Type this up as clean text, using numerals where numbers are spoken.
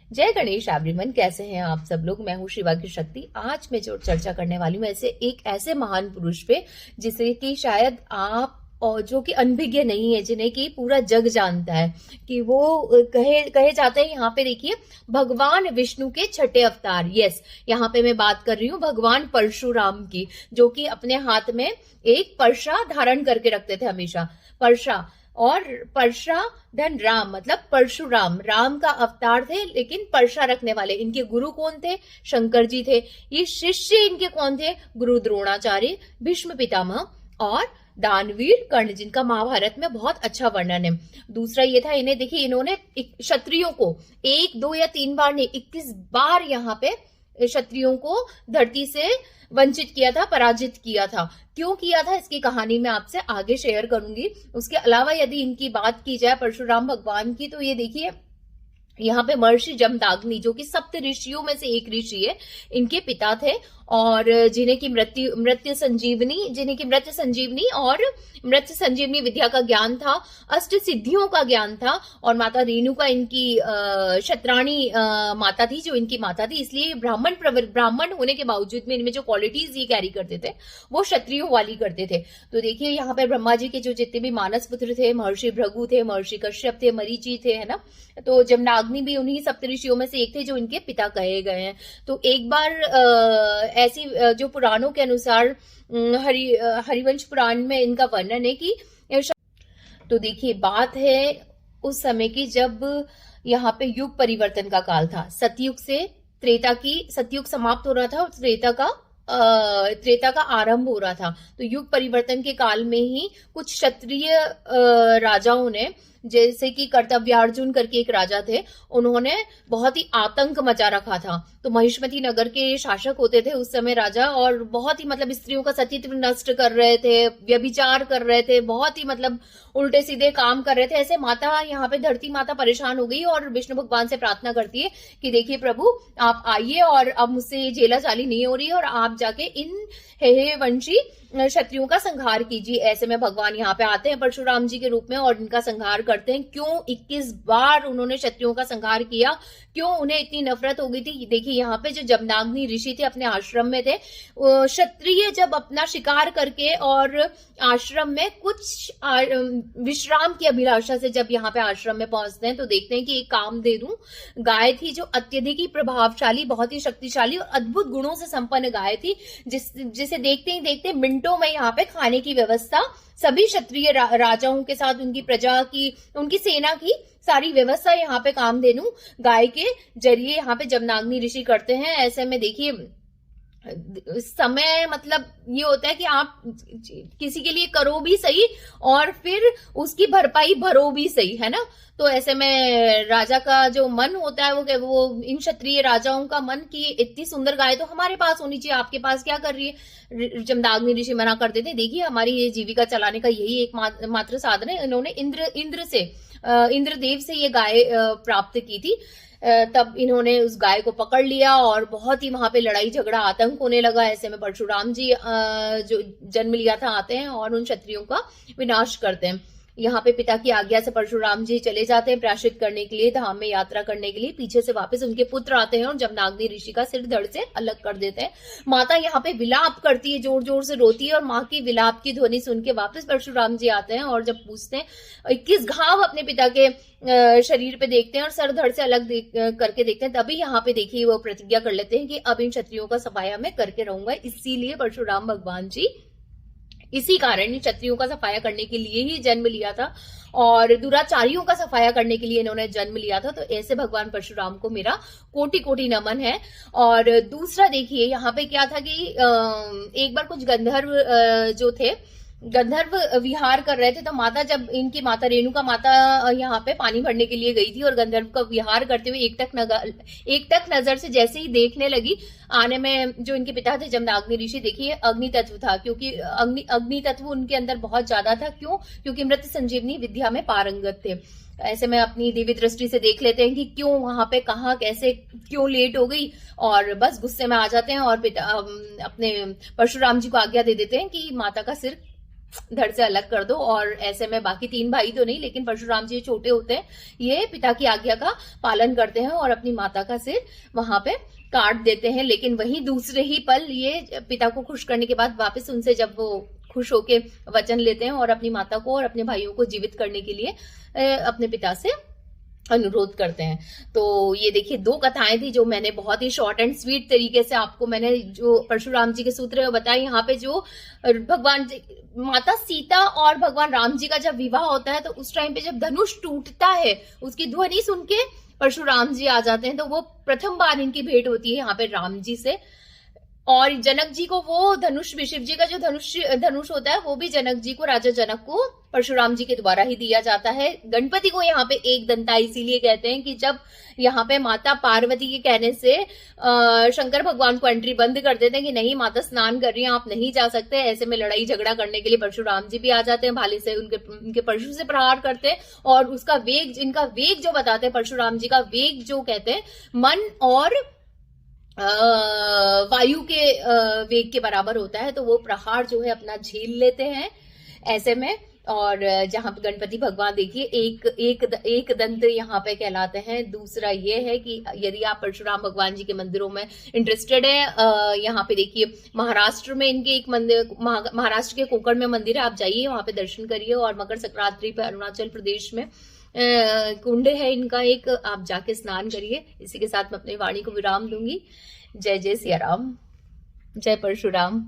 जय गणेश एवरीवन, कैसे हैं आप सब लोग। मैं हूँ शिवा की शक्ति। आज मैं जो चर्चा करने वाली हूँ ऐसे महान पुरुष पे जिसे कि शायद आप और जो कि अनभिज्ञ नहीं है, जिन्हें कि पूरा जग जानता है कि वो कहे जाते हैं। यहाँ पे देखिए, भगवान विष्णु के छठे अवतार। यस, यहाँ पे मैं बात कर रही हूँ भगवान परशुराम की, जो कि अपने हाथ में एक परशा धारण करके रखते थे हमेशा। परशा और परशा धन राम, मतलब परशुराम राम का अवतार थे, लेकिन परशा रखने वाले इनके गुरु कौन थे? शंकर जी थे। ये शिष्य इनके कौन थे? गुरु द्रोणाचार्य, भीष्म पितामह और दानवीर कर्ण, जिनका महाभारत में बहुत अच्छा वर्णन है। दूसरा ये था, इन्हें देखिए, इन्होंने क्षत्रियों को 1, 2 या 3 बार नहीं, 21 बार यहाँ पे क्षत्रियों को धरती से वंचित किया था, पराजित किया था। क्यों किया था, इसकी कहानी मैं आपसे आगे शेयर करूंगी। उसके अलावा यदि इनकी बात की जाए परशुराम भगवान की, तो ये देखिए, यहाँ पे महर्षि जमदाग्नि, जो कि सप्त ऋषियों में से एक ऋषि है, इनके पिता थे। और जिन्हें की मृत्यु संजीवनी और मृत्यु संजीवनी विद्या का ज्ञान था, अष्ट सिद्धियों का ज्ञान था। और माता रेणुका इनकी क्षत्राणी माता थी, जो इनकी माता थी। इसलिए ब्राह्मण होने के बावजूद में इनमें जो क्वालिटीज ये कैरी करते थे वो क्षत्रियों वाली करते थे। तो देखिए, यहाँ पे ब्रह्मा जी के जो जितने भी मानस पुत्र थे, महर्षि भृगु थे, महर्षि कश्यप थे, मरीचि थे, है ना। तो जमनाग्नि भी उन्हीं सप्तऋषियों में से एक थे, जो इनके पिता कहे गए हैं। तो एक बार ऐसी जो पुराणों के अनुसार हरिवंश पुराण में इनका वर्णन है कि, तो देखिए, बात है उस समय की जब यहाँ पे युग परिवर्तन का काल था। सतयुग से सतयुग समाप्त हो रहा था और त्रेता का आरंभ हो रहा था। तो युग परिवर्तन के काल में ही कुछ क्षत्रिय राजाओं ने, जैसे कि कर्तव्यार्जुन करके एक राजा थे, उन्होंने बहुत ही आतंक मचा रखा था। तो महिष्मती नगर के शासक होते थे उस समय राजा, और बहुत ही मतलब स्त्रियों का सतीत्व नष्ट कर रहे थे, व्यभिचार कर रहे थे, बहुत ही मतलब उल्टे सीधे काम कर रहे थे। ऐसे माता, यहाँ पे धरती माता परेशान हो गई और विष्णु भगवान से प्रार्थना करती है कि देखिए प्रभु, आप आइए और अब मुझसे ये जेला चाली नहीं हो रही है और आप जाके इन हे वंशी क्षत्रियों का संहार कीजिए। ऐसे में भगवान यहाँ पे आते हैं परशुराम जी के रूप में और इनका संहार करते हैं। क्यों 21 बार उन्होंने क्षत्रियों का संहार किया? क्यों उन्हें इतनी नफरत हो गई थी? देखिए, यहाँ पे जो जमनाग्नि ऋषि थे, अपने आश्रम में थे। क्षत्रिय जब अपना शिकार करके और आश्रम में कुछ विश्राम की अभिलाषा से जब यहाँ पे आश्रम में पहुंचते हैं, तो देखते हैं कि एक कामधेनु गाय थी, जो अत्यधिक ही प्रभावशाली, बहुत ही शक्तिशाली और अद्भुत गुणों से संपन्न गाय थी, जिसे देखते ही देखते मिनटों में यहाँ पे खाने की व्यवस्था सभी क्षत्रिय राजाओं के साथ, उनकी प्रजा की, उनकी सेना की सारी व्यवस्था यहाँ पे कामधेनु गाय के जरिए यहाँ पे जमनाग्नि ऋषि करते हैं। ऐसे में देखिए, समय मतलब ये होता है कि आप किसी के लिए करो भी सही और फिर उसकी भरपाई भरो भी सही, है ना। तो ऐसे में राजा का जो मन होता है, वो इन क्षत्रिय राजाओं का मन कि इतनी सुंदर गाय तो हमारे पास होनी चाहिए, आपके पास क्या कर रही है। जमदाग्नि ऋषि मना कर देते, देखिए हमारी ये जीविका चलाने का यही एक मात्र साधन है। इन्होंने इंद्रदेव से ये गाय प्राप्त की थी। तब इन्होंने उस गाय को पकड़ लिया और बहुत ही वहां पे लड़ाई झगड़ा, आतंक होने लगा। ऐसे में परशुराम जी जो जन्म लिया था आते हैं और उन क्षत्रियों का विनाश करते हैं। यहाँ पे पिता की आज्ञा से परशुराम जी चले जाते हैं प्रायश्चित करने के लिए, धाम में यात्रा करने के लिए। पीछे से वापस उनके पुत्र आते हैं और जमनाग्नि ऋषि का सिर धड़ से अलग कर देते हैं। माता यहाँ पे विलाप करती है, जोर जोर से रोती है, और माँ की विलाप की ध्वनि सुन के वापस परशुराम जी आते हैं और जब पूछते हैं, 21 घाव अपने पिता के शरीर पे देखते हैं और सर धड़ से अलग करके देखते हैं, तभी यहाँ पे देखिए वो प्रतिज्ञा कर लेते हैं कि अब इन क्षत्रियों का सफाया मैं करके रहूंगा। इसीलिए परशुराम भगवान जी इसी कारण क्षत्रियों का सफाया करने के लिए ही जन्म लिया था और दुराचारियों का सफाया करने के लिए इन्होंने जन्म लिया था। तो ऐसे भगवान परशुराम को मेरा कोटि कोटि नमन है। और दूसरा देखिए, यहाँ पे क्या था कि एक बार कुछ गंधर्व जो थे, गंधर्व विहार कर रहे थे। तो माता, जब इनकी माता रेणुका माता यहाँ पे पानी भरने के लिए गई थी और गंधर्व का विहार करते हुए एकटक नजर से जैसे ही देखने लगी, आने में जो इनके पिता थे जमदाग्नि ऋषि, देखिए अग्नि तत्व था, क्योंकि अग्नि तत्व उनके अंदर बहुत ज्यादा था। क्यों? क्योंकि मृत्यु संजीवनी विद्या में पारंगत थे। ऐसे में अपनी दिव्य दृष्टि से देख लेते हैं कि क्यों वहां पे, कहाँ, कैसे, क्यों लेट हो गई, और बस गुस्से में आ जाते हैं और पिता अपने परशुराम जी को आज्ञा दे देते हैं कि माता का सिर धड़ से अलग कर दो। और ऐसे में बाकी 3 भाई तो नहीं, लेकिन परशुराम जी छोटे होते हैं, ये पिता की आज्ञा का पालन करते हैं और अपनी माता का सिर वहां पे काट देते हैं। लेकिन वहीं दूसरे ही पल ये पिता को खुश करने के बाद वापस उनसे जब वो खुश होके वचन लेते हैं और अपनी माता को और अपने भाइयों को जीवित करने के लिए अपने पिता से अनुरोध करते हैं। तो ये देखिए 2 कथाएं थी जो मैंने बहुत ही शॉर्ट एंड स्वीट तरीके से आपको मैंने जो परशुराम जी के सूत्र बताए। यहाँ पे जो भगवान माता सीता और भगवान राम जी का जब विवाह होता है तो उस टाइम पे जब धनुष टूटता है उसकी ध्वनि सुन के परशुराम जी आ जाते हैं। तो वो प्रथम बार इनकी भेंट होती है यहाँ पे राम जी से। और जनक जी को वो धनुष भी, शिव जी का जो धनुष होता है वो भी जनक जी को, राजा जनक को परशुराम जी के द्वारा ही दिया जाता है। गणपति को यहाँ पे एक दंता इसीलिए कहते हैं कि जब यहाँ पे माता पार्वती के कहने से शंकर भगवान को एंट्री बंद कर देते हैं कि नहीं माता स्नान कर रही हैं, आप नहीं जा सकते। ऐसे में लड़ाई झगड़ा करने के लिए परशुराम जी भी आ जाते हैं, भाले से उनके परशु से प्रहार करते हैं। और उसका वेग, इनका वेग जो बताते हैं, परशुराम जी का वेग जो कहते हैं मन और वायु के वेग के बराबर होता है। तो वो प्रहार जो है अपना झेल लेते हैं ऐसे में। और जहां पे गणपति भगवान देखिए एक दंत यहाँ पे कहलाते हैं। दूसरा ये है कि यदि आप परशुराम भगवान जी के मंदिरों में इंटरेस्टेड है, यहाँ पे देखिए महाराष्ट्र में इनके एक मंदिर, महाराष्ट्र के कोकण में मंदिर है, आप जाइए वहां पे दर्शन करिए। और मकर संक्रांति पे अरुणाचल प्रदेश में कुंड है इनका एक, आप जाके स्नान करिए। इसी के साथ मैं अपनी वाणी को विराम दूंगी। जय जय सिया राम, जय परशुराम।